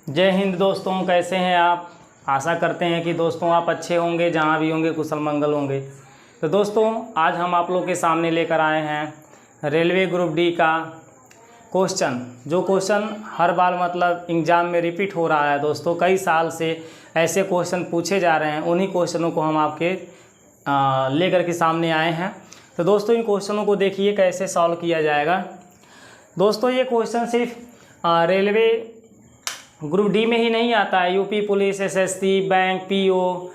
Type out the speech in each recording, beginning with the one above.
जय हिंद दोस्तों, कैसे हैं आप। आशा करते हैं कि दोस्तों आप अच्छे होंगे, जहां भी होंगे कुशल मंगल होंगे। तो दोस्तों आज हम आप लोग के सामने लेकर आए हैं रेलवे ग्रुप डी का क्वेश्चन। जो क्वेश्चन हर बार मतलब एग्ज़ाम में रिपीट हो रहा है दोस्तों, कई साल से ऐसे क्वेश्चन पूछे जा रहे हैं। उन्हीं क्वेश्चनों को हम आपके लेकर के सामने आए हैं। तो दोस्तों इन क्वेश्चनों को देखिए कैसे सॉल्व किया जाएगा। दोस्तों ये क्वेश्चन सिर्फ रेलवे ग्रुप डी में ही नहीं आता है, UP police, SSC, bank, PO,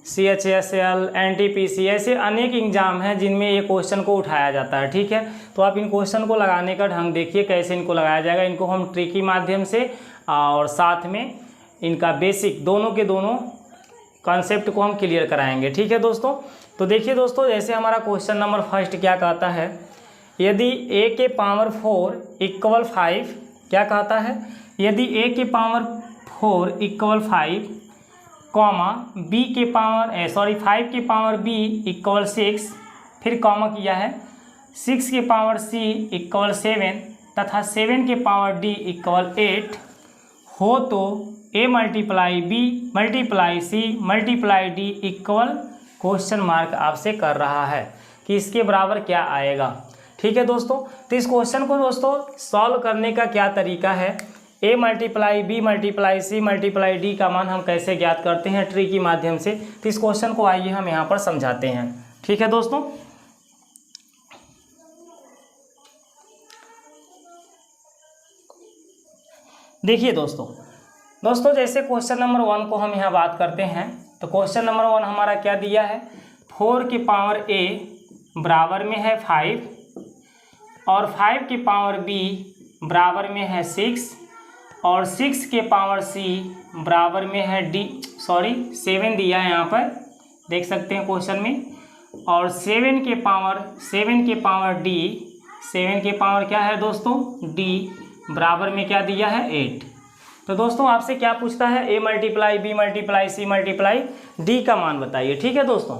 CHSL, NTPC, ऐसे अनेक एग्जाम हैं जिनमें ये क्वेश्चन को उठाया जाता है। ठीक है, तो आप इन क्वेश्चन को लगाने का ढंग देखिए कैसे इनको लगाया जाएगा। इनको हम ट्रिक के माध्यम से और साथ में इनका बेसिक दोनों के दोनों कॉन्सेप्ट को हम क्लियर कराएंगे। ठीक है दोस्तों, तो देखिए दोस्तों जैसे हमारा क्वेश्चन नंबर फर्स्ट क्या कहता है, यदि a के पावर 4 इक्वल 5, क्या कहता है, यदि a के पावर 4 इक्वल 5, कॉमा b के पावर 5 के पावर b इक्वल 6, फिर कॉमा किया है 6 के पावर c इक्वल 7 तथा 7 के पावर d इक्वल 8 हो तो a multiply b multiply c multiply d equal question mark आपसे कर रहा है कि इसके बराबर क्या आएगा। ठीक है दोस्तों, तो इस क्वेश्चन को दोस्तों सॉल्व करने का क्या तरीका है, a multiply b multiply c multiply d का मान हम कैसे ज्ञात करते हैं ट्री के माध्यम से। तो इस क्वेश्चन को आइए हम यहाँ पर समझाते हैं। ठीक है दोस्तों, देखिए दोस्तों जैसे क्वेश्चन नंबर 1 को हम यहाँ बात करते हैं, तो क्वेश्चन नंबर 1 हमारा क्या दिया है, 4 की पावर a बराबर में है 5 और 5 की पावर b बराबर में है 6 और 6 के पावर c बराबर में है 7 दिया है यहाँ पर, देख सकते हैं क्वेश्चन में, और 7 के पावर d, 7 के पावर क्या है दोस्तों d बराबर में क्या दिया है 8। तो दोस्तों आपसे क्या पूछता है, a multiply b multiply c multiply d का मान बताइए। ठीक है दोस्तों,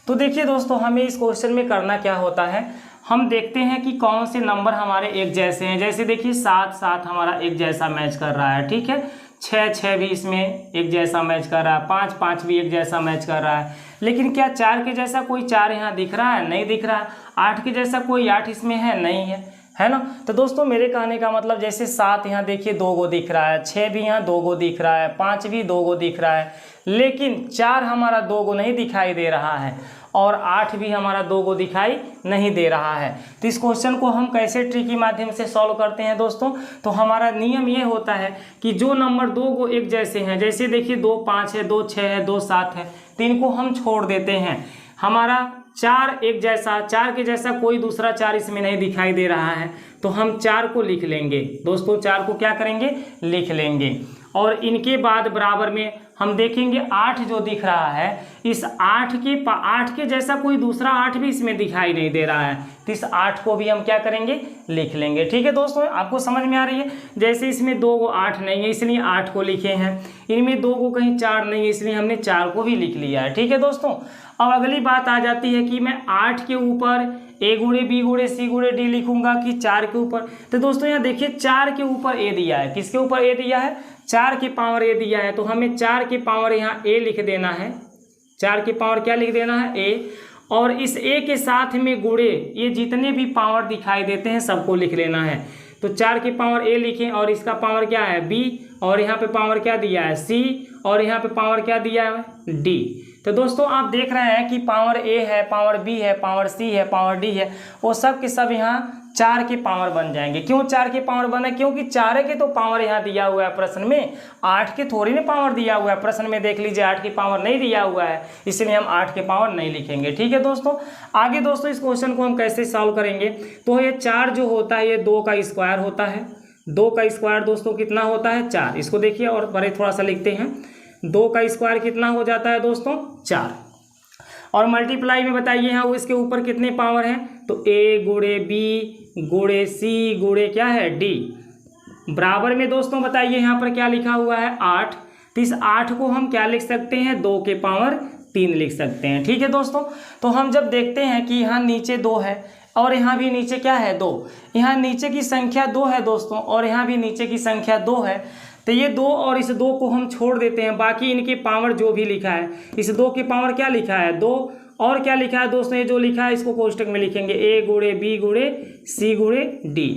तो देखिए दोस्तों हमें इस क्वेश्चन में करना क्या होता है, हम देखते हैं कि कौन से नंबर हमारे एक जैसे हैं। जैसे देखिए 7 हमारा एक जैसा मैच कर रहा है। ठीक है, 6 भी इसमें एक जैसा मैच कर रहा है, 5 भी एक जैसा मैच कर रहा है। लेकिन क्या 4 के जैसा कोई 4 यहाँ दिख रहा है, नहीं दिख रहा। 8 के जैसा कोई 8 इसमें है, नहीं है ना। तो दोस्तों मेरे कहने का मतलब जैसे 7 यहाँ देखिए 2 गो दिख रहा है, 6 भी यहाँ 2 गो दिख रहा है, 5 भी 2 गो दिख रहा है, लेकिन 4 हमारा 2 गो नहीं दिखाई दे रहा है और 8 भी हमारा 2 गो दिखाई नहीं दे रहा है। तो इस क्वेश्चन को हम कैसे ट्री के माध्यम से सॉल्व करते हैं दोस्तों, तो हमारा नियम ये होता है कि जो नंबर 2 गो एक जैसे हैं, जैसे देखिए 2 5 है, 2 6 है, 2 7 है, तो इनको हम छोड़ देते हैं। हमारा 4 एक जैसा, 4 के जैसा कोई दूसरा 4 इसमें नहीं दिखाई दे रहा है, तो हम 4 को लिख लेंगे दोस्तों, 4 को क्या करेंगे, लिख लेंगे। और इनके बाद बराबर में हम देखेंगे 8 जो दिख रहा है, इस 8 के जैसा कोई दूसरा 8 भी इसमें दिखाई नहीं दे रहा है, तो इस 8 को भी हम क्या करेंगे, लिख लेंगे। ठीक है दोस्तों, आपको समझ में आ रही है। जैसे इसमें 2 गो 8 नहीं है इसलिए 8 को लिखे हैं, इनमें 2 गो कहीं 4 नहीं है इसलिए हमने 4 को भी लिख लिया है। ठीक है दोस्तों, अब अगली बात आ जाती है कि मैं 8 के ऊपर a गुणे b गुणे c गुणे d लिखूंगा कि 4 के ऊपर। तो दोस्तों यहाँ देखिए 4 के ऊपर a दिया है, किसके ऊपर a दिया है, 4 के पावर a दिया है, तो हमें 4 के पावर यहाँ a लिख देना है। 4 के पावर क्या लिख देना है, a, और इस a के साथ में गुणे ये जितने भी पावर दिखाई देते हैं सबको लिख लेना है। तो 4 के पावर a लिखें और इसका पावर क्या है b, और यहाँ पे पावर क्या दिया है c, और यहाँ पे पावर क्या दिया है d। तो दोस्तों आप देख रहे हैं कि पावर a है, पावर b है, पावर c है, पावर d है, वो सब के सब यहाँ 4 के पावर बन जाएंगे। क्यों 4 के पावर बने, क्योंकि 4 के तो पावर यहाँ दिया हुआ है प्रश्न में, 8 के थोड़ी ना पावर दिया हुआ है प्रश्न में, देख लीजिए 8 के पावर नहीं दिया हुआ है, इसलिए हम 8 के पावर नहीं लिखेंगे। ठीक है दोस्तों, आगे दोस्तों इस क्वेश्चन को हम कैसे सॉल्व करेंगे, तो ये 4 जो होता है ये 2 का स्क्वायर होता है। 2 का स्क्वायर दोस्तों कितना होता है, 4। इसको देखिए और बड़े थोड़ा सा लिखते हैं, 2 का स्क्वायर कितना हो जाता है दोस्तों, 4। और मल्टीप्लाई में बताइए यहाँ वो इसके ऊपर कितने पावर हैं, तो a गुणे b गुणे c गुणे क्या है d, बराबर में दोस्तों बताइए यहाँ पर क्या लिखा हुआ है 8। तो इस 8 को हम क्या लिख सकते हैं, 2 के पावर 3 लिख सकते हैं। ठीक है दोस्तों, तो हम जब देखते हैं कि यहाँ नीचे 2 है और यहाँ भी नीचे क्या है 2, यहाँ नीचे की संख्या 2 है दोस्तों और यहाँ भी नीचे की संख्या 2 है, तो ये 2 और इस 2 को हम छोड़ देते हैं, बाकी इनके पावर जो भी लिखा है, इस 2 की पावर क्या लिखा है 2, और क्या लिखा है दोस्तों, ये जो लिखा है इसको कोष्टक में लिखेंगे a गुणे b गुणे c गुणे d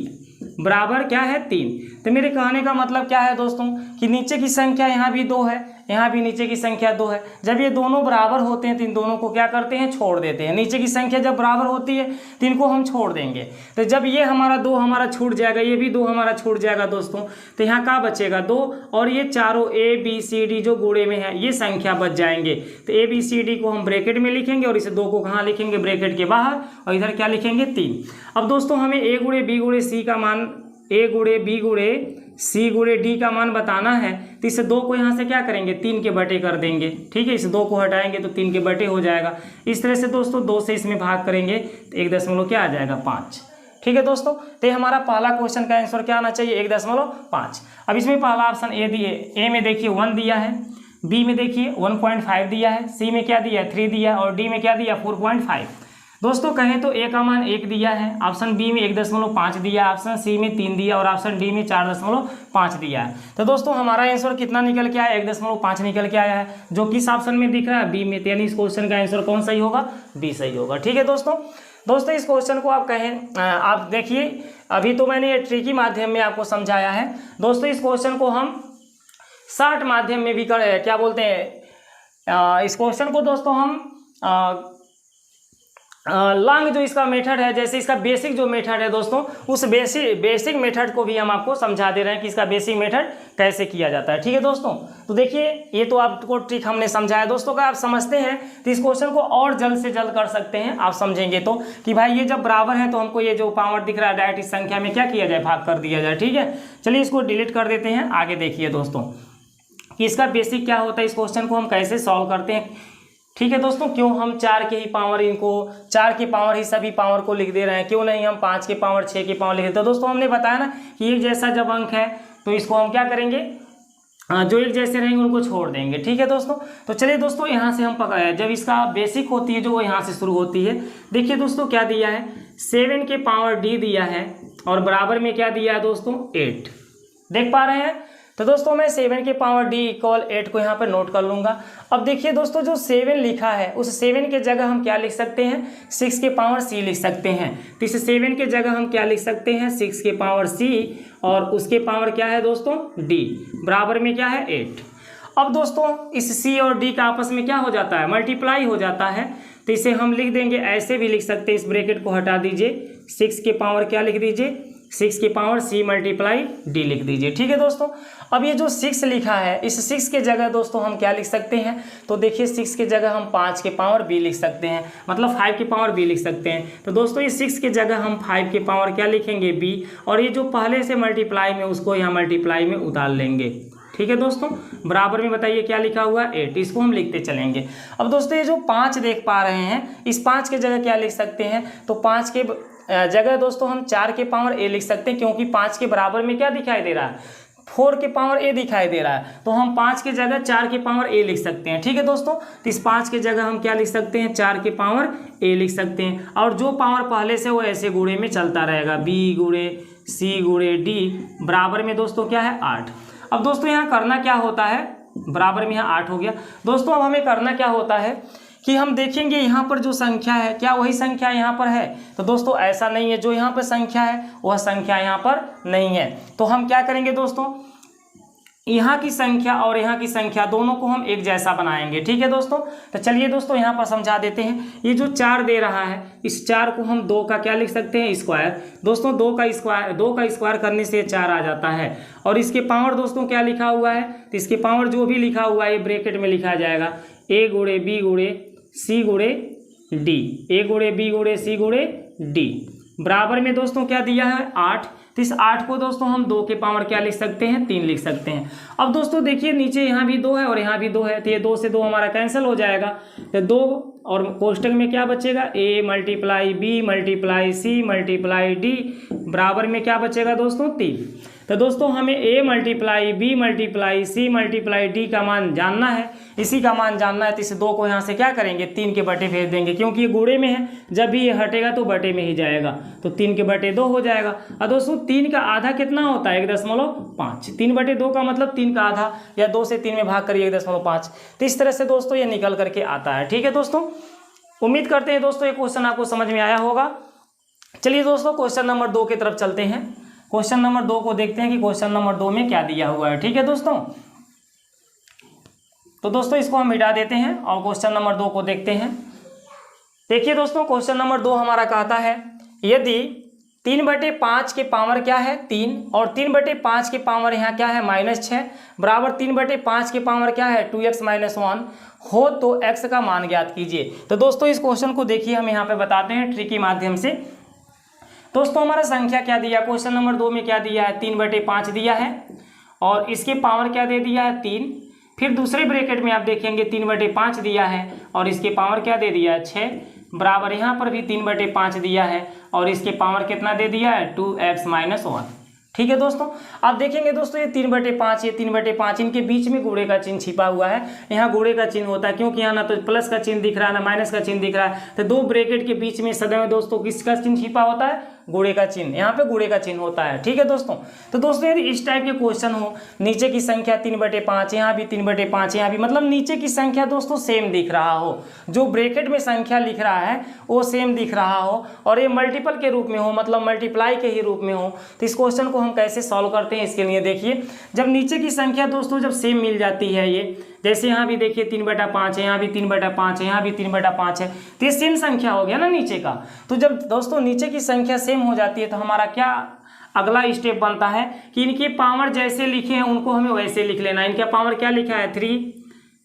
बराबर क्या है 3। तो मेरे कहने का मतलब क्या है दोस्तों कि नीचे की संख्या यहाँ भी 2 है, यहाँ भी नीचे की संख्या 2 है। जब ये दोनों बराबर होते हैं तो इन दोनों को क्या करते हैं, छोड़ देते हैं। नीचे की संख्या जब बराबर होती है तो इनको हम छोड़ देंगे। तो जब ये हमारा 2 हमारा छूट जाएगा, ये भी 2 हमारा छूट जाएगा दोस्तों, तो यहाँ क्या बचेगा 2, और ये चारों a b c d जो गुणे में है ये संख्या बच जाएंगे। तो a b c d को हम ब्रैकेट में लिखेंगे और इस 2 को कहाँ लिखेंगे, ब्रैकेट के बाहर, और इधर क्या लिखेंगे 3। अब दोस्तों हमें a गुणे b गुणे c का मान, a गुणे b गुणे c गुणे d का मान बताना है। तो इस 2 को यहाँ से क्या करेंगे 3 के बटे कर देंगे, ठीक है। इस 2 को हटाएंगे तो 3 के बटे हो जाएगा। इस तरह से दोस्तों 2 से इसमें भाग करेंगे तो 1 क्या आ जाएगा 5, ठीक है दोस्तों। तो ये हमारा पहला क्वेश्चन का आंसर क्या आना चाहिए 1.5। अब इसमें पहला ऑप्शन ए दिए, ए में देखिए 1 दिया है, बी में देखिए 1.5 दिया है, सी में क्या दिया 3 दिया, और डी में क्या दिया 4.5। दोस्तों कहें तो ए का मान 1 दिया है, ऑप्शन बी में 1.5 दिया, ऑप्शन सी में 3 दिया, और ऑप्शन डी में 4.5 दिया है। तो दोस्तों हमारा आंसर कितना निकल के आया 1.5 निकल के आया है, जो किस ऑप्शन में दिख रहा है बी में। यानी इस क्वेश्चन का आंसर कौन सही होगा, बी सही होगा, ठीक है दोस्तों। इस क्वेश्चन को आप कहें, आप देखिए अभी तो मैंने ये ट्रिकी माध्यम में आपको समझाया है दोस्तों। इस क्वेश्चन को हम शॉर्ट माध्यम में भी क्या बोलते हैं, इस क्वेश्चन को दोस्तों हम लॉन्ग जो इसका मेथड है, जैसे इसका बेसिक जो मेथड है दोस्तों, उस बेसिक मेथड को भी हम आपको समझा दे रहे हैं कि इसका बेसिक मेथड कैसे किया जाता है, ठीक है दोस्तों। तो देखिए ये तो आपको ट्रिक हमने समझाया दोस्तों का, आप समझते हैं तो इस क्वेश्चन को और जल्द से जल्द कर सकते हैं। आप समझेंगे तो कि भाई ये जब बराबर है तो हमको ये जो पावर दिख रहा है डायरेक्ट इस संख्या में क्या किया जाए, भाग कर दिया जाए, ठीक है। चलिए इसको डिलीट कर देते हैं। आगे देखिए दोस्तों कि इसका बेसिक क्या होता है, इस क्वेश्चन को हम कैसे सॉल्व करते हैं, ठीक है दोस्तों। क्यों हम 4 के ही पावर, इनको 4 के पावर ही सभी पावर को लिख दे रहे हैं, क्यों नहीं हम 5 के पावर 6 के पावर लिख देते। तो दोस्तों हमने बताया ना कि एक जैसा जब अंक है तो इसको हम क्या करेंगे, जो एक जैसे रहेंगे उनको छोड़ देंगे, ठीक है दोस्तों। तो चलिए दोस्तों यहाँ से हम पकड़े, जब इसका बेसिक होती है जो वो यहाँ से शुरू होती है। देखिए दोस्तों क्या दिया है 7 के पावर d दिया है, और बराबर में क्या दिया है दोस्तों 8, देख पा रहे हैं। तो दोस्तों मैं 7 के पावर d = 8 को यहाँ पर नोट कर लूँगा। अब देखिए दोस्तों जो 7 लिखा है उस 7 के जगह हम क्या लिख सकते हैं, 6 के पावर c लिख सकते हैं। तो इस 7 के जगह हम क्या लिख सकते हैं 6 के पावर c, और उसके पावर क्या है दोस्तों d, बराबर में क्या है 8। अब दोस्तों इस c और d का आपस में क्या हो जाता है, मल्टीप्लाई हो जाता है। तो इसे हम लिख देंगे, ऐसे भी लिख सकते हैं, इस ब्रैकेट को हटा दीजिए, 6 के पावर क्या लिख दीजिए 6 के पावर c मल्टीप्लाई d लिख दीजिए, ठीक है दोस्तों। अब ये जो 6 लिखा है इस 6 के जगह दोस्तों हम क्या लिख सकते हैं, तो देखिए 6 के जगह हम 5 के पावर b लिख सकते हैं, मतलब 5 के पावर b लिख सकते हैं। तो दोस्तों ये 6 के जगह हम 5 के पावर क्या लिखेंगे b, और ये जो पहले से मल्टीप्लाई में उसको यहाँ मल्टीप्लाई में उतार लेंगे, ठीक है दोस्तों। बराबर में बताइए क्या लिखा हुआ 8, इसको हम लिखते चलेंगे। अब दोस्तों ये जो 5 देख पा रहे हैं, इस 5 के जगह क्या लिख सकते हैं, तो 5 के जगह दोस्तों हम 4 के पावर a लिख सकते हैं, क्योंकि 5 के बराबर में क्या दिखाई दे रहा है 4 के पावर a दिखाई दे रहा है। तो हम 5 के जगह 4 के पावर a लिख सकते हैं, ठीक है दोस्तों। तो इस 5 के जगह हम क्या लिख सकते हैं 4 के पावर a लिख सकते हैं, और जो पावर पहले से वो ऐसे गुणे में चलता रहेगा, b गुणे c गुणे d, बराबर में दोस्तों क्या है 8। अब दोस्तों यहाँ करना क्या होता है, बराबर में यहाँ 8 हो गया दोस्तों। अब हमें करना क्या होता है कि हम देखेंगे यहाँ पर जो संख्या है क्या वही संख्या यहाँ पर है, तो दोस्तों ऐसा नहीं है, जो यहाँ पर संख्या है वह संख्या यहाँ पर नहीं है। तो हम क्या करेंगे दोस्तों, यहाँ की संख्या और यहाँ की संख्या दोनों को हम एक जैसा बनाएंगे, ठीक है दोस्तों। तो चलिए दोस्तों यहाँ पर समझा देते हैं। ये जो 4 दे रहा है, इस 4 को हम 2 का क्या लिख सकते हैं स्क्वायर। दोस्तों 2 का स्क्वायर करने से 4 आ जाता है, और इसके पावर दोस्तों क्या लिखा हुआ है, तो इसके पावर जो भी लिखा हुआ है ये ब्रैकेट में लिखा जाएगा, a गुणे b गुणे c गुणे d, a गुणे b गुणे c गुणे d, बराबर में दोस्तों क्या दिया है 8। तो इस 8 को दोस्तों हम 2 के पावर क्या लिख सकते हैं 3 लिख सकते हैं। अब दोस्तों देखिए नीचे यहाँ भी 2 है और यहाँ भी 2 है, तो ये 2 से 2 हमारा कैंसिल हो जाएगा। तो 2 और कोष्टक में क्या बचेगा a multiply b multiply c multiply d, बराबर में क्या बचेगा दोस्तों 3। तो दोस्तों हमें a multiply b multiply c multiply d का मान जानना है, इसी का मान जानना है। तो इस 2 को यहाँ से क्या करेंगे, 3 के बटे भेज देंगे, क्योंकि ये गुणे में है, जब भी ये हटेगा तो बटे में ही जाएगा, तो 3 के बटे 2 हो जाएगा। और दोस्तों 3 का आधा कितना होता है, 1.5। 3 बटे 2 का मतलब 3 का आधा, या 2 से 3 में भाग करिए 1.5। तो इस तरह से दोस्तों ये निकल करके आता है। ठीक है दोस्तों, उम्मीद करते हैं दोस्तों ये क्वेश्चन आपको समझ में आया होगा। चलिए दोस्तों क्वेश्चन नंबर 2 की तरफ चलते हैं। क्वेश्चन नंबर 2 को देखते हैं कि क्वेश्चन नंबर 2 में क्या दिया हुआ है। ठीक है दोस्तों, तो दोस्तों इसको हम मिटा देते हैं और क्वेश्चन नंबर 2 को देखते हैं। देखिए दोस्तों क्वेश्चन नंबर 2 हमारा कहता है, यदि 3/5 के पावर क्या है 3, और 3/5 के पावर यहाँ क्या है -6, बराबर 3/5 के पावर क्या है 2x - 1 हो, तो x का मान ज्ञात कीजिए। तो दोस्तों इस क्वेश्चन को देखिए, हम यहाँ पे बताते हैं ट्रिक के माध्यम से। दोस्तों हमारा संख्या क्या दिया, क्वेश्चन नंबर 2 में क्या दिया है, 3/5 दिया है, और इसके पावर क्या दे दिया है 3। फिर दूसरे ब्रैकेट में आप देखेंगे 3/5 दिया है, और इसके पावर क्या दे दिया है 6, बराबर यहाँ पर भी 3/5 दिया है, और इसके पावर कितना दे दिया है 2x - 1। ठीक है दोस्तों, आप देखेंगे दोस्तों ये 3/5, ये 3/5, इनके बीच में गुणे का चिन्ह छिपा हुआ है। यहाँ गुणे का चिन्ह होता है, क्योंकि यहाँ ना तो प्लस का चिन्ह दिख रहा है ना माइनस का चिन्ह दिख रहा है। तो 2 ब्रैकेट के बीच में सदैव दोस्तों किसका चिन्ह छिपा होता है, गुणे का चिन्ह, यहाँ पे गुणे का चिन्ह होता है। ठीक है दोस्तों, तो दोस्तों यदि इस टाइप के क्वेश्चन हो, नीचे की संख्या 3/5, यहाँ भी 3/5, यहाँ भी, मतलब नीचे की संख्या दोस्तों सेम दिख रहा हो, जो ब्रैकेट में संख्या लिख रहा है वो सेम दिख रहा हो, और ये मल्टीपल के रूप में हो, मतलब मल्टीप्लाई के ही रूप में हो, तो इस क्वेश्चन को हम कैसे सॉल्व करते हैं, इसके लिए देखिए, जब नीचे की संख्या दोस्तों जब सेम मिल जाती है, ये जैसे यहाँ भी देखिए 3/5 है, यहाँ भी 3/5 है, यहाँ भी 3/5 है, तो ये सेम संख्या हो गया ना नीचे का। तो जब दोस्तों नीचे की संख्या सेम हो जाती है, तो हमारा क्या अगला स्टेप बनता है कि इनके पावर जैसे लिखे हैं उनको हमें वैसे लिख लेना। इनका पावर क्या लिखा है 3,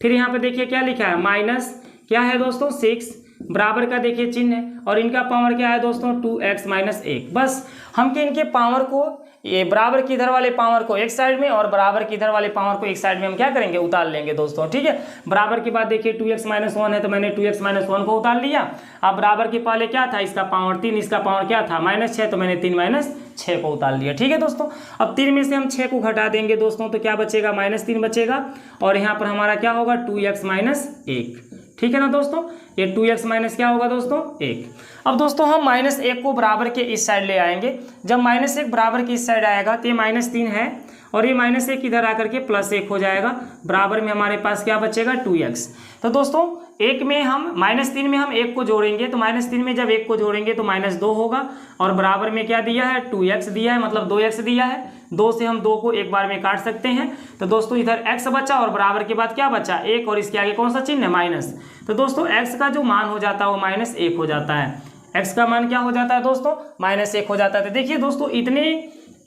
फिर यहाँ पे देखिए क्या लिखा है माइनस क्या है दोस्तों 6, बराबर का देखिए चिन्ह है, और इनका पावर क्या है दोस्तों 2x - 1। बस हम के इनके पावर को, ये बराबर की इधर वाले पावर को एक साइड में, और बराबर की इधर वाले पावर को एक साइड में हम क्या करेंगे, उतार लेंगे दोस्तों। ठीक है, बराबर के बाद देखिए 2x - 1 है, तो मैंने 2x - 1 को उतार लिया। अब बराबर के पहले क्या था, इसका पावर 3, इसका पावर क्या था -6, तो मैंने 3 - 6 को उतार लिया। ठीक है दोस्तों, अब 3 में से हम 6 को घटा देंगे दोस्तों, तो क्या बचेगा -3 बचेगा, और यहाँ पर हमारा क्या होगा 2x - 1। ठीक है ना दोस्तों, ये 2x माइनस क्या होगा दोस्तों 1। अब दोस्तों हम -1 को बराबर के इस साइड ले आएंगे। जब -1 बराबर के इस साइड आएगा तो ये -3 है, और ये -1 इधर आकर के +1 हो जाएगा, बराबर में हमारे पास क्या बचेगा 2x। तो दोस्तों 1 में हम -3 में हम 1 को जोड़ेंगे, तो -3 में जब 1 को जोड़ेंगे तो -2 होगा, और बराबर में क्या दिया है 2x दिया है, मतलब 2x दिया है। 2 से हम 2 को एक बार में काट सकते हैं, तो दोस्तों इधर x बचा, और बराबर के बाद क्या बचा 1, और इसके आगे कौन सा चिन्ह है माइनस। तो दोस्तों x का जो मान हो जाता है वो -1 हो जाता है। x का मान क्या हो जाता है दोस्तों -1 हो जाता है। तो देखिए दोस्तों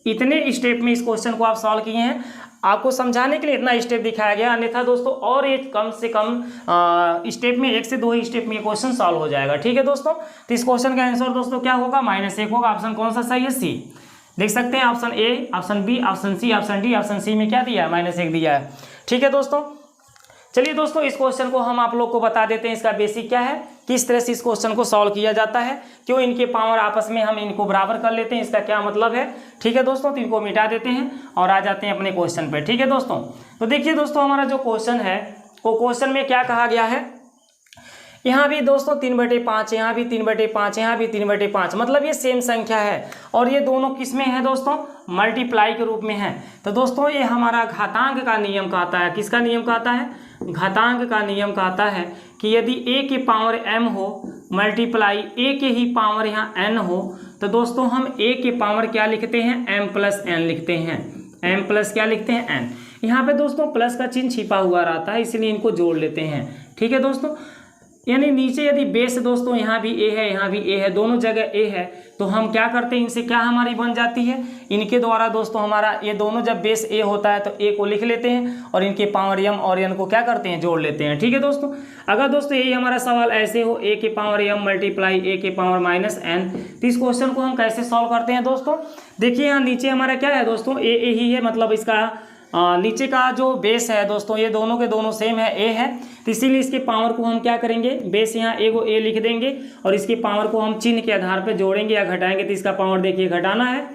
इतने स्टेप में इस क्वेश्चन को आप सॉल्व किए हैं, आपको समझाने के लिए इतना स्टेप दिखाया गया, अन्यथा दोस्तों और ये कम से कम स्टेप में 1 से 2 ही स्टेप में ये क्वेश्चन सॉल्व हो जाएगा। ठीक है दोस्तों, तो इस क्वेश्चन का आंसर दोस्तों क्या होगा -1 होगा। ऑप्शन कौन सा सही है सी, देख सकते हैं option A, option B, option C, option D, option C में क्या दिया है -1 दिया है। ठीक है दोस्तों, चलिए दोस्तों इस क्वेश्चन को हम आप लोग को बता देते हैं, इसका बेसिक क्या है, किस तरह से इस क्वेश्चन को सॉल्व किया जाता है, क्यों इनके पावर आपस में हम इनको बराबर कर लेते हैं, इसका क्या मतलब है। ठीक है दोस्तों, तो इनको मिटा देते हैं और आ जाते हैं अपने क्वेश्चन पे। ठीक है दोस्तों, तो देखिए दोस्तों हमारा जो क्वेश्चन है वो क्वेश्चन में क्या कहा गया है, यहाँ भी दोस्तों 3/5, यहाँ भी 3/5, यहाँ भी 3/5, मतलब ये सेम संख्या है, और ये दोनों किस में है दोस्तों मल्टीप्लाई के रूप में है। तो दोस्तों ये हमारा घातांक का नियम कहता है, किसका नियम कहता है, घातांक का नियम कहता है कि यदि a के पावर m हो मल्टीप्लाई a के ही पावर यहाँ n हो, तो दोस्तों हम a के पावर क्या लिखते हैं m + n लिखते हैं, m प्लस क्या लिखते हैं n। यहाँ पे दोस्तों प्लस का चिन्ह छिपा हुआ रहता है, इसलिए इनको जोड़ लेते हैं। ठीक है दोस्तों, यानी नीचे यदि बेस दोस्तों यहाँ भी a है, यहाँ भी a है, दोनों जगह a है, तो हम क्या करते हैं, इनसे क्या हमारी बन जाती है, इनके द्वारा दोस्तों हमारा ये दोनों जब बेस a होता है तो a को लिख लेते हैं, और इनके पावर m और n को क्या करते हैं जोड़ लेते हैं। ठीक है दोस्तों, अगर दोस्तों यही हमारा सवाल ऐसे हो a के पावर m मल्टीप्लाई a के पावर -n, तो इस क्वेश्चन को हम कैसे सॉल्व करते हैं दोस्तों। देखिए यहाँ नीचे हमारा क्या है दोस्तों a ही है, मतलब इसका नीचे का जो बेस है दोस्तों ये दोनों के दोनों सेम है, a है, तो इसीलिए इसके पावर को हम क्या करेंगे, बेस यहाँ a को a लिख देंगे, और इसके पावर को हम चिन्ह के आधार पर जोड़ेंगे या घटाएंगे। तो इसका पावर देखिए घटाना है,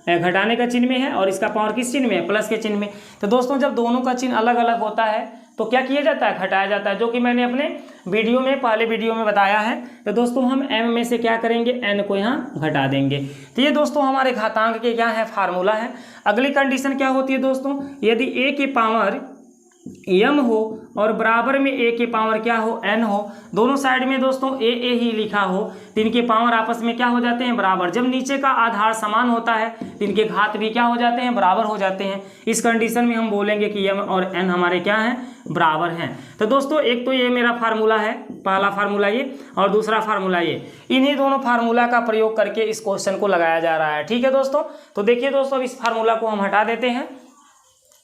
घटाने का चिन्ह में है और इसका पावर किस चिन्ह में है, प्लस के चिन्ह में। तो दोस्तों जब दोनों का चिन्ह अलग अलग होता है तो क्या किया जाता है, घटाया जाता है, जो कि मैंने अपने वीडियो में पहले वीडियो में बताया है। तो दोस्तों हम m में से क्या करेंगे, n को यहाँ घटा देंगे। तो ये दोस्तों हमारे घातांक के क्या है, फार्मूला है। अगली कंडीशन क्या होती है दोस्तों, यदि a की पावर m हो और बराबर में a के पावर क्या हो, n हो, दोनों साइड में दोस्तों a ही लिखा हो, तो इनके पावर आपस में क्या हो जाते हैं, बराबर। जब नीचे का आधार समान होता है तो इनके घात भी क्या हो जाते हैं, बराबर हो जाते हैं। इस कंडीशन में हम बोलेंगे कि m और n हमारे क्या हैं, बराबर हैं। तो दोस्तों एक तो ये मेरा फार्मूला है, पहला फार्मूला ये, और दूसरा फार्मूला ये। इन्हीं दोनों फार्मूला का प्रयोग करके इस क्वेश्चन को लगाया जा रहा है। ठीक है दोस्तों, तो देखिए दोस्तों, अब इस फार्मूला को हम हटा देते हैं,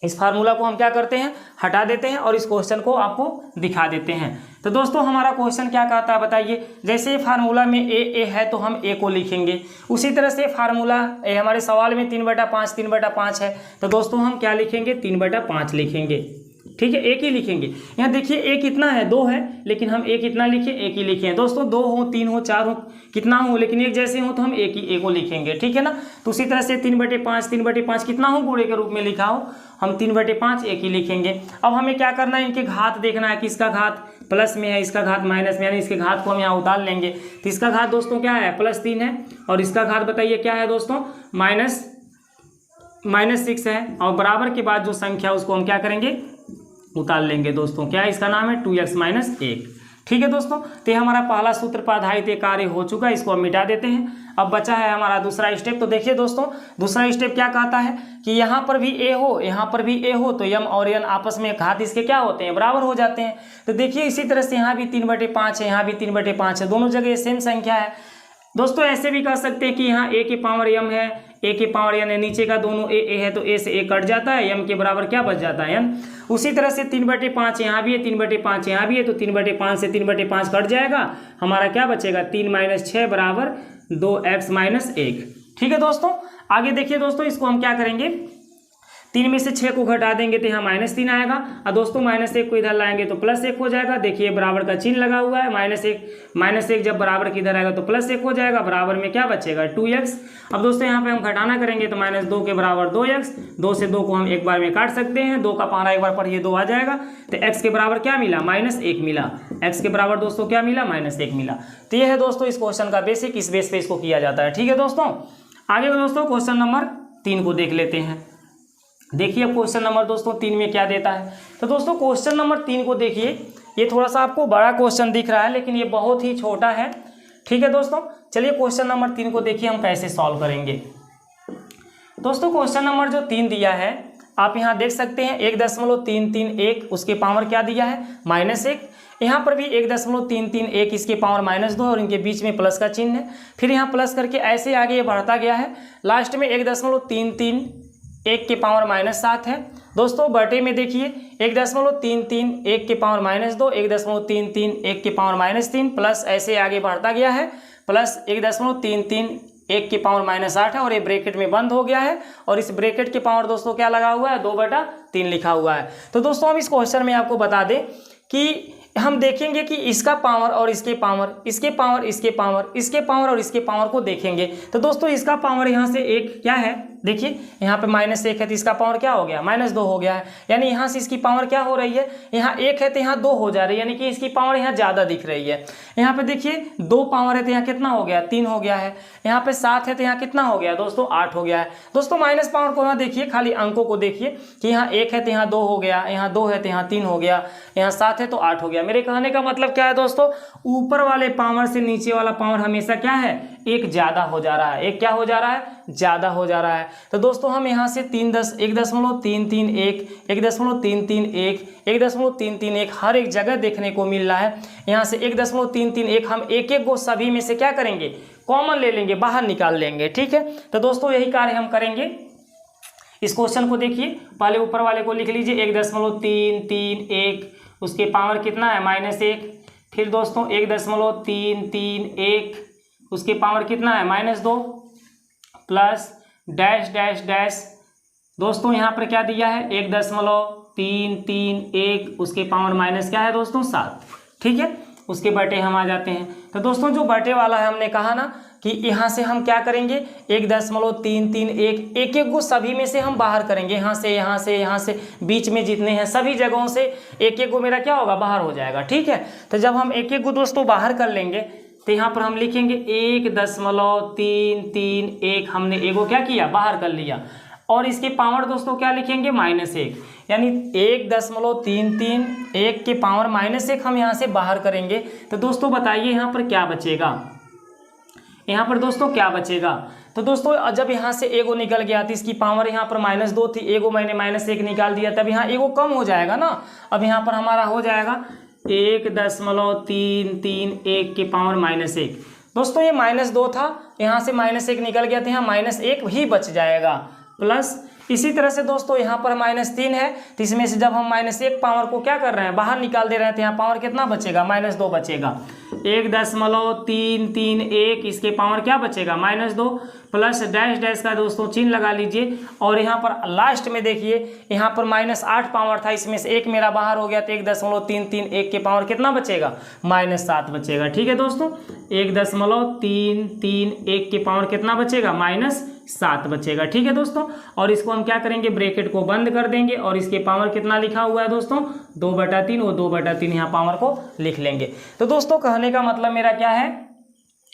इस फार्मूला को हम क्या करते हैं, हटा देते हैं और इस क्वेश्चन को आपको दिखा देते हैं। तो दोस्तों हमारा क्वेश्चन क्या कहता है बताइए, जैसे फार्मूला में ए है तो हम ए को लिखेंगे, उसी तरह से फार्मूला हमारे सवाल में 3/5 है, तो दोस्तों हम क्या लिखेंगे, 3/5 लिखेंगे। ठीक है, एक ही लिखेंगे। यहाँ देखिए ए कितना है, 2 है, लेकिन हम ए कितना लिखे, एक ही लिखे हैं दोस्तों। 2 हो, 3 हो, 4 हो, कितना हो, लेकिन एक जैसे हो तो हम एक ही ए को लिखेंगे। ठीक है ना, तो उसी तरह से 3/5 कितना हो, गुणे के रूप में लिखा हो, हम 3/5 एक ही लिखेंगे। अब हमें क्या करना है, इनके घात देखना है कि इसका घात प्लस में है, इसका घात माइनस में, यानी इसके घात को हम यहाँ उतार लेंगे। तो इसका घात दोस्तों क्या है, +3 है, और इसका घात बताइए क्या है दोस्तों, -6 है, और बराबर के बाद जो संख्या उसको हम क्या करेंगे, उतार लेंगे दोस्तों। क्या है, इसका नाम है 2x - 1। ठीक है दोस्तों, तो ये हमारा पहला सूत्र पर आधारित एक कार्य हो चुका है, इसको हम मिटा देते हैं। अब बचा है हमारा दूसरा स्टेप। तो देखिए दोस्तों, दूसरा स्टेप क्या कहता है कि यहाँ पर भी a हो, यहाँ पर भी a हो, तो m और n आपस में घात इसके क्या होते हैं, बराबर हो जाते हैं। तो देखिए इसी तरह से यहाँ भी 3/5 है, यहाँ भी 3/5 है, दोनों जगह सेम संख्या है। दोस्तों ऐसे भी कह सकते हैं कि यहाँ a की पावर m है, a की पावर n है, नीचे का दोनों a है, तो a से a कट जाता है, m के बराबर क्या बच जाता है, n। उसी तरह से 3/5 यहाँ भी है, 3/5 यहाँ भी है, तो 3/5 से 3/5 कट जाएगा, हमारा क्या बचेगा, 3 - 6 बराबर 2x - 1। ठीक है दोस्तों, आगे देखिए दोस्तों, इसको हम क्या करेंगे, 3 में से 6 को घटा देंगे तो यहाँ -3 आएगा, और दोस्तों -1 को इधर लाएंगे तो +1 हो जाएगा। देखिए बराबर का चिन्ह लगा हुआ है, -1 जब बराबर की इधर आएगा तो +1 हो जाएगा, बराबर में क्या बचेगा, 2x। अब दोस्तों यहाँ पे हम घटाना करेंगे तो -2 के बराबर 2x, 2 से 2 को हम एक बार में काट सकते हैं, 2 का पारा एक बार पढ़िए 2 आ जाएगा, तो x के बराबर क्या मिला, -1 मिला। x के बराबर दोस्तों क्या मिला, -1 मिला। तो ये है दोस्तों इस क्वेश्चन का बेसिक, इस बेस पे इसको किया जाता है। ठीक है दोस्तों, आगे दोस्तों क्वेश्चन नंबर 3 को देख लेते हैं। देखिए अब क्वेश्चन नंबर दोस्तों 3 में क्या देता है। तो दोस्तों क्वेश्चन नंबर 3 को देखिए, ये थोड़ा सा आपको बड़ा क्वेश्चन दिख रहा है, लेकिन ये बहुत ही छोटा है। ठीक है दोस्तों, चलिए क्वेश्चन नंबर 3 को देखिए हम कैसे सॉल्व करेंगे। दोस्तों क्वेश्चन नंबर जो 3 दिया है, आप यहाँ देख सकते हैं 1.331, उसके पावर क्या दिया है, -1। यहाँ पर भी 1.331, इसके पावर -2, और इनके बीच में प्लस का चिन्ह है। फिर यहाँ प्लस करके ऐसे आगे ये बढ़ता गया है, लास्ट में 1.331 के पावर -7 है। दोस्तों बटे में देखिए 1.331 के पावर -2, 1.331 के पावर -3, प्लस ऐसे आगे बढ़ता गया है, प्लस 1.331 के पावर -8 है, और ये ब्रैकेट में बंद हो गया है, और इस ब्रैकेट के पावर दोस्तों क्या लगा हुआ है, 2/3 लिखा हुआ है। तो दोस्तों हम इस क्वेश्चन में आपको बता दें कि हम देखेंगे कि इसका पावर और इसके पावर, इसके पावर, इसके पावर, इसके पावर और इसके पावर को देखेंगे। तो दोस्तों इसका पावर यहाँ से 1 क्या है, देखिए यहाँ पे -1 है, तो इसका पावर क्या हो गया, -2 हो गया है। यानी यहाँ से इसकी पावर क्या हो रही है, यहाँ 1 है तो यहाँ 2 हो जा रही है, यानी कि इसकी पावर यहाँ ज़्यादा दिख रही है। यहाँ पे देखिए 2 पावर है तो यहाँ कितना हो गया, 3 हो गया है। यहाँ पे 7 है तो यहाँ कितना हो गया दोस्तों, 8 हो गया है। दोस्तों माइनस पावर को यहाँ देखिए, खाली अंकों को देखिए कि यहाँ 1 है तो यहाँ 2 हो गया, यहाँ 2 है तो यहाँ 3 हो गया, यहाँ 7 है तो 8 हो गया। मेरे कहने का मतलब क्या है दोस्तों, ऊपर वाले पावर से नीचे वाला पावर हमेशा क्या है, 1 ज़्यादा हो जा रहा है। 1 क्या हो जा रहा है, ज़्यादा हो जा रहा है। तो दोस्तों हम यहाँ से 1.331, 1.331 हर एक जगह देखने को मिल रहा है। यहाँ से 1.331 हम एक को सभी में से क्या करेंगे, कॉमन ले लेंगे, बाहर निकाल लेंगे। ठीक है, तो दोस्तों यही कार्य हम करेंगे। इस क्वेश्चन को देखिए, पहले ऊपर वाले को लिख लीजिए 1.331, उसके पावर कितना है, -1। फिर दोस्तों 1.331, उसके पावर कितना है, -2, प्लस डैश डैश डैश। दोस्तों यहाँ पर क्या दिया है, 1.331, उसके पावर माइनस क्या है दोस्तों, 7। ठीक है, उसके बटे हम आ जाते हैं। तो दोस्तों जो बटे वाला है, हमने कहा ना कि यहाँ से हम क्या करेंगे 1.331 एक एक को सभी में से हम बाहर करेंगे, यहाँ से यहाँ से यहाँ से बीच में जितने हैं सभी जगहों से एक एक को मेरा क्या होगा बाहर हो जाएगा। ठीक है, तो जब हम एक एक को दोस्तों बाहर कर लेंगे तो यहाँ पर हम लिखेंगे 1.331 हमने एगो क्या किया बाहर कर लिया, और इसके पावर दोस्तों क्या लिखेंगे -1, यानी 1.331 के पावर -1 हम यहाँ से बाहर करेंगे। तो दोस्तों बताइए यहाँ पर क्या बचेगा, यहाँ पर दोस्तों क्या बचेगा। तो दोस्तों जब यहाँ से एगो निकल गया तो इसकी पावर यहाँ पर -2 थी, एगो मैंने -1 निकाल दिया, तब यहाँ एगो कम हो जाएगा ना। अब यहाँ पर हमारा हो जाएगा 1.331 के पावर -1। दोस्तों ये -2 था, यहाँ से -1 निकल गया तो यहाँ -1 ही बच जाएगा, प्लस इसी तरह से दोस्तों यहाँ पर -3 है, तो इसमें से जब हम -1 पावर को क्या कर रहे हैं बाहर निकाल दे रहे हैं तो यहाँ पावर कितना बचेगा -2 बचेगा। 1.331 इसके पावर क्या बचेगा -2, प्लस डैश डैश का दोस्तों चिन्ह लगा लीजिए, और यहाँ पर लास्ट में देखिए यहाँ पर -8 पावर था, इसमें से एक मेरा बाहर हो गया तो 1.331 के पावर कितना बचेगा -7 बचेगा। ठीक है दोस्तों, 1.331 के पावर कितना बचेगा -7 बचेगा। ठीक है दोस्तों, और इसको हम क्या करेंगे ब्रैकेट को बंद कर देंगे, और इसके पावर कितना लिखा हुआ है दोस्तों 2/3, वो 2/3 यहाँ पावर को लिख लेंगे। तो दोस्तों कहने का मतलब मेरा क्या है,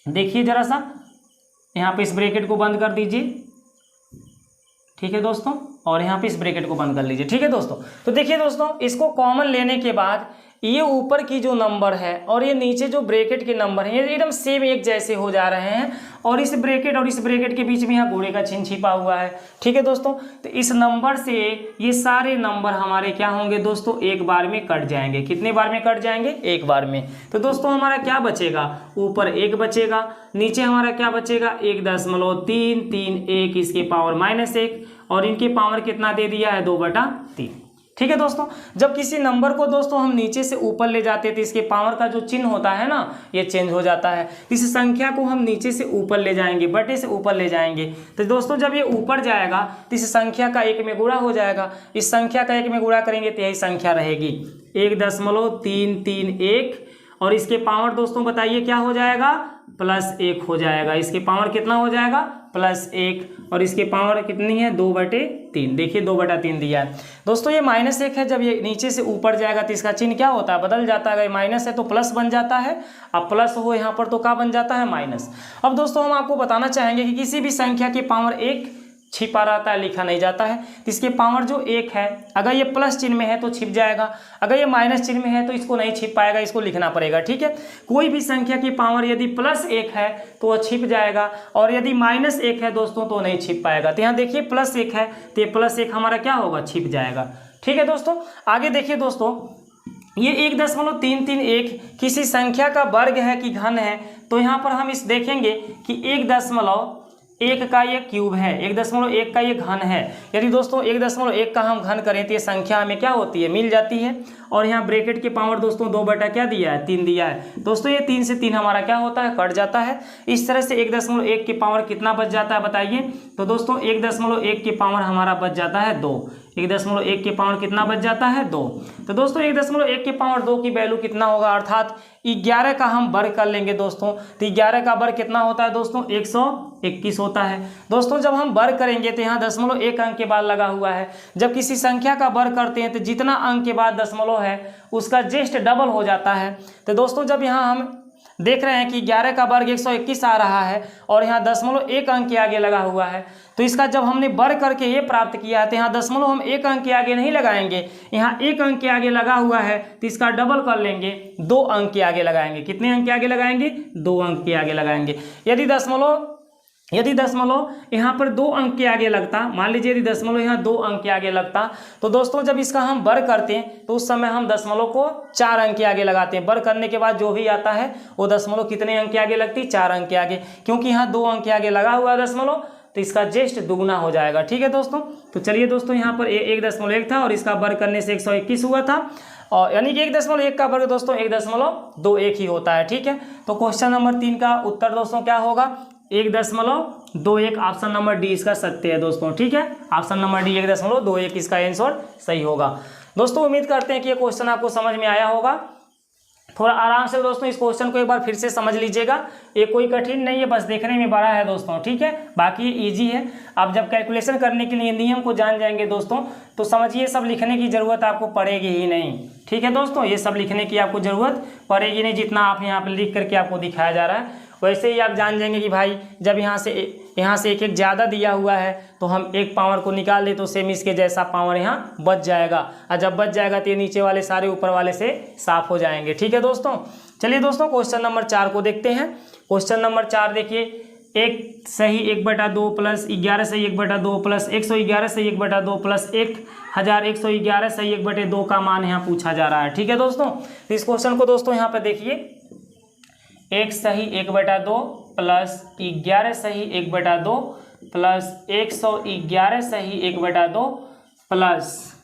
देखिए जरा सा यहाँ पे इस ब्रैकेट को बंद कर दीजिए। ठीक है दोस्तों, और यहाँ पे इस ब्रैकेट को बंद कर लीजिए। ठीक है दोस्तों, तो देखिए दोस्तों इसको कॉमन लेने के बाद ये ऊपर की जो नंबर है और ये नीचे जो ब्रैकेट के नंबर हैं ये एकदम सेम एक जैसे हो जा रहे हैं, और इस ब्रैकेट के बीच में यहाँ घोड़े का चिन्ह छिपा हुआ है। ठीक है दोस्तों, तो इस नंबर से ये सारे नंबर हमारे क्या होंगे दोस्तों एक बार में कट जाएंगे। कितने बार में कट जाएंगे एक बार में। तो दोस्तों हमारा क्या बचेगा, ऊपर 1 बचेगा, नीचे हमारा क्या बचेगा 1.331 इसके पावर -1, और इनके पावर कितना दे दिया है 2/3। ठीक है दोस्तों, जब किसी नंबर को दोस्तों हम नीचे से ऊपर ले जाते हैं तो इसके पावर का जो चिन्ह होता है ना ये चेंज हो जाता है। इस संख्या को हम नीचे से ऊपर ले जाएंगे, बटे से ऊपर ले जाएंगे, तो दोस्तों जब ये ऊपर जाएगा तो इस संख्या का 1 में गुणा हो जाएगा, इस संख्या का 1 में गुणा करेंगे तो यही संख्या रहेगी 1.331, और इसके पावर दोस्तों बताइए क्या हो जाएगा +1 हो जाएगा। इसके पावर कितना हो जाएगा +1, और इसके पावर कितनी है 2/3। देखिए 2/3 दिया है दोस्तों। ये -1 है, जब ये नीचे से ऊपर जाएगा तो इसका चिन्ह क्या होता है बदल जाता है। अगर माइनस है तो प्लस बन जाता है, अब प्लस हो यहाँ पर तो क्या बन जाता है माइनस। अब दोस्तों हम आपको बताना चाहेंगे कि किसी भी संख्या के पावर 1 छिपा रहता है, लिखा नहीं जाता है। तो इसके पावर जो 1 है अगर ये प्लस चिन्ह में है तो छिप जाएगा, अगर ये माइनस चिन्ह में है तो इसको नहीं छिप पाएगा, इसको लिखना पड़ेगा। ठीक है, कोई भी संख्या की पावर यदि +1 है तो वह छिप जाएगा, और यदि -1 है दोस्तों तो नहीं छिप पाएगा। तो यहाँ देखिए +1 है तो ये +1 हमारा क्या होगा छिप जाएगा। ठीक है दोस्तों, आगे देखिए दोस्तों ये 1.331 किसी संख्या का वर्ग है कि घन है, तो यहाँ पर हम इस देखेंगे कि 1.1 का ये क्यूब है, 1.1 का ये घन है। यदि दोस्तों 1.1 का हम घन करें तो ये संख्या हमें क्या होती है मिल जाती है, और यहाँ ब्रैकेट के पावर दोस्तों 2 क्या दिया है 3 दिया है दोस्तों। ये 3 से 3 हमारा क्या होता है कट जाता है। इस तरह से 1.1 के पावर कितना बच जाता है बताइए। तो दोस्तों 1.1 के पावर हमारा बच जाता है 2। 1.1 के पावर कितना बच जाता है 2। तो दोस्तों 1.1 के पावर 2 की वैल्यू कितना होगा, अर्थात 11 का हम वर्ग कर लेंगे दोस्तों। तो 11 का वर्ग कितना होता है दोस्तों 121 होता है। दोस्तों जब हम वर्ग करेंगे तो यहाँ 0.1 अंक के बाद लगा हुआ है। जब किसी संख्या का वर्ग करते हैं तो जितना अंक के बाद दशमलव है उसका जस्ट डबल हो जाता है। तो दोस्तों जब यहाँ हम देख रहे हैं कि 11 का वर्ग 121 आ रहा है और यहाँ 0.1 अंक के आगे लगा हुआ है, तो इसका जब हमने वर्ग करके ये प्राप्त किया है तो यहाँ दशमलव हम 1 अंक के आगे नहीं लगाएंगे, यहाँ 1 अंक के आगे लगा हुआ है तो इसका डबल कर लेंगे, 2 अंक के आगे लगाएंगे। कितने अंक के आगे लगाएंगे 2 अंक के आगे लगाएंगे। यदि दशमलव यहाँ पर 2 अंक के आगे लगता, मान लीजिए यदि दशमलव यहाँ 2 अंक के आगे लगता, तो दोस्तों जब इसका हम वर्ग करते हैं तो उस समय हम दशमलव को 4 अंक के आगे लगाते हैं। वर्ग करने के बाद जो भी आता है वो दशमलव कितने अंक के आगे लगती 4 अंक के आगे, क्योंकि यहाँ 2 अंक के आगे लगा हुआ है दशमलव, तो इसका जस्ट दुगुना हो जाएगा। ठीक है दोस्तों, तो चलिए दोस्तों यहाँ पर 1.1 था और इसका वर्ग करने से 121 हुआ था, और यानी कि 1.1 का वर्ग दोस्तों 1.21 ही होता है। ठीक है, तो क्वेश्चन नंबर 3 का उत्तर दोस्तों क्या होगा 1.21। ऑप्शन नंबर डी इसका सत्य है दोस्तों। ठीक है, ऑप्शन नंबर डी 1.21 इसका आंसर सही होगा। दोस्तों उम्मीद करते हैं कि ये क्वेश्चन आपको समझ में आया होगा। थोड़ा आराम से दोस्तों इस क्वेश्चन को एक बार फिर से समझ लीजिएगा। ये कोई कठिन नहीं है, बस देखने में बड़ा है दोस्तों, ठीक है। बाकी ये ईजी है। आप जब कैलकुलेशन करने के लिए नियम को जान जाएंगे दोस्तों, तो समझिए सब लिखने की ज़रूरत आपको पड़ेगी ही नहीं, ठीक है दोस्तों। ये सब लिखने की आपको ज़रूरत पड़ेगी नहीं, जितना आप यहाँ पर लिख करके आपको दिखाया जा रहा है वैसे ही आप जान जाएंगे कि भाई जब यहाँ से एक ज़्यादा दिया हुआ है तो हम एक पावर को निकाल दें तो सेम इसके जैसा पावर यहाँ बच जाएगा, और जब बच जाएगा तो ये नीचे वाले सारे ऊपर वाले से साफ हो जाएंगे, ठीक है दोस्तों। चलिए दोस्तों क्वेश्चन नंबर 4 को देखते हैं। क्वेश्चन नंबर 4 देखिए, 1 सही 1/2 प्लस 11 सही 1/2 प्लस 111 सही 1/2 प्लस 1111 सही 1/2 का मान यहाँ पूछा जा रहा है, ठीक है दोस्तों। तो इस क्वेश्चन को दोस्तों यहाँ पर देखिए, 1 सही 1/2 प्लस 11 सही 1/2 प्लस 111 सही 1/2 प्लस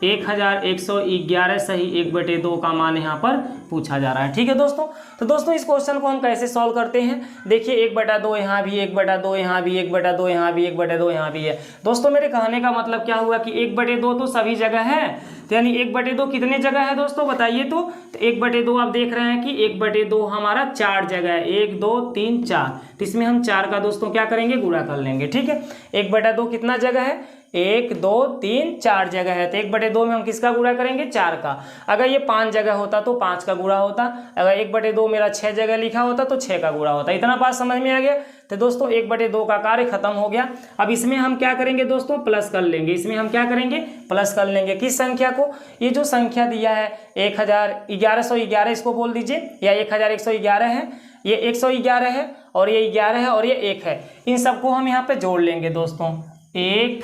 1111 सही 1/2 का मान यहाँ पर पूछा जा रहा है, ठीक है दोस्तों। तो दोस्तों इस क्वेश्चन को हम कैसे सॉल्व करते हैं, देखिए 1/2 यहाँ भी 1/2 यहाँ भी 1/2 यहाँ भी 1/2 यहाँ भी है। दोस्तों मेरे कहने का मतलब क्या हुआ कि 1/2 तो सभी जगह है, तो यानी 1/2 कितने जगह है दोस्तों बताइए। तो 1/2 आप देख रहे हैं कि 1/2 हमारा 4 जगह है, 1 2 3 4, तो इसमें हम 4 का दोस्तों क्या करेंगे, गुणा कर लेंगे, ठीक है। 1/2 कितना जगह है, 1 2 3 4 जगह है, तो 1/2 में हम किसका गुणा करेंगे, 4 का। अगर ये 5 जगह होता तो 5 का गुणा होता, अगर 1/2 मेरा 6 जगह लिखा होता तो 6 का गुणा होता। इतना बात समझ में आ गया। तो दोस्तों 1/2 का कार्य खत्म हो गया। अब इसमें हम क्या करेंगे दोस्तों, प्लस कर लेंगे। इसमें हम क्या करेंगे, प्लस कर लेंगे। किस संख्या को, ये जो संख्या दिया है 1111 इसको बोल दीजिए, या 1111 है, ये 111 है और ये 11 है और ये 1 है, इन सबको हम यहाँ पे जोड़ लेंगे दोस्तों। 1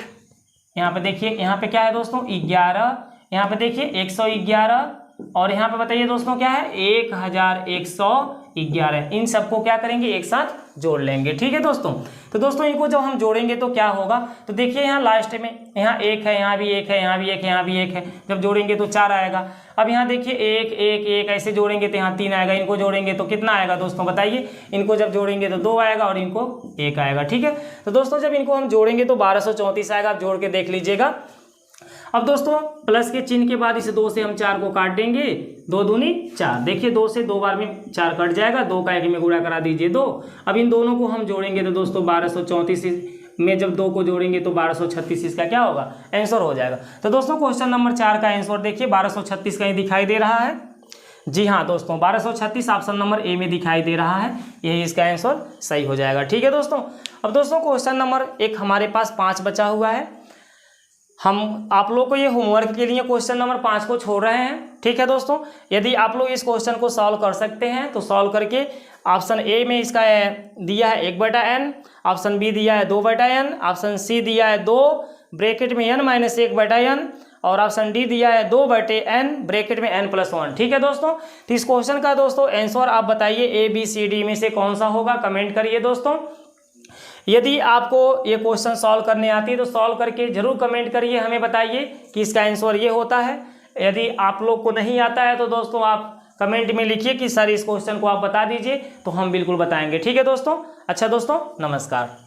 यहाँ पे देखिए, यहाँ पे क्या है दोस्तों 11, यहाँ पे देखिए 111 और यहाँ पे बताइए दोस्तों क्या है 1111। इन सबको क्या करेंगे, एक साथ जोड़ लेंगे, ठीक है दोस्तों। तो दोस्तों इनको जब हम जोड़ेंगे तो क्या होगा, तो देखिए यहाँ लास्ट में यहाँ 1 है, यहाँ भी 1 है, यहाँ भी 1 है, यहाँ भी 1 है, जब जोड़ेंगे तो 4 आएगा। अब यहाँ देखिए 1 1 1 ऐसे जोड़ेंगे तो यहाँ 3 आएगा, इनको जोड़ेंगे तो कितना आएगा दोस्तों बताइए। इनको जब जोड़ेंगे तो 2 आएगा और इनको 1 आएगा, ठीक है। तो दोस्तों जब इनको हम जोड़ेंगे तो 1234 आएगा, आप जोड़ के देख लीजिएगा। अब दोस्तों प्लस के चिन्ह के बाद इस 2 से हम 4 को काट देंगे, 2 दूनी 4, देखिए 2 से 2 बार में 4 कट जाएगा, 2 का 1 में गुणा करा दीजिए 2। अब इन दोनों को हम जोड़ेंगे तो दोस्तों 1234 में जब 2 को जोड़ेंगे तो 1236 इसका क्या होगा, आंसर हो जाएगा। तो दोस्तों क्वेश्चन नंबर 4 का आंसर देखिए 1236 कहीं दिखाई दे रहा है। जी हाँ दोस्तों 1236 ऑप्शन नंबर ए में दिखाई दे रहा है, यही इसका आंसर सही हो जाएगा, ठीक है दोस्तों। अब दोस्तों क्वेश्चन नंबर 1 हमारे पास 5 बचा हुआ है। हम आप लोग को ये होमवर्क के लिए क्वेश्चन नंबर 5 को छोड़ रहे हैं, ठीक है दोस्तों। यदि आप लोग इस क्वेश्चन को सॉल्व कर सकते हैं तो सॉल्व करके ऑप्शन ए में इसका दिया है 1/n, ऑप्शन बी दिया है 2/n, ऑप्शन सी दिया है 2 ब्रैकेट में n - 1/n और ऑप्शन डी दिया है 2/n ब्रैकेट में n+1, ठीक है दोस्तों। तो इस क्वेश्चन का दोस्तों आंसर आप बताइए ABCD में से कौन सा होगा, कमेंट करिए दोस्तों। यदि आपको ये क्वेश्चन सॉल्व करने आती है तो सॉल्व करके जरूर कमेंट करिए, हमें बताइए कि इसका आंसर ये होता है। यदि आप लोग को नहीं आता है तो दोस्तों आप कमेंट में लिखिए कि सर इस क्वेश्चन को आप बता दीजिए, तो हम बिल्कुल बताएंगे, ठीक है दोस्तों। अच्छा दोस्तों नमस्कार।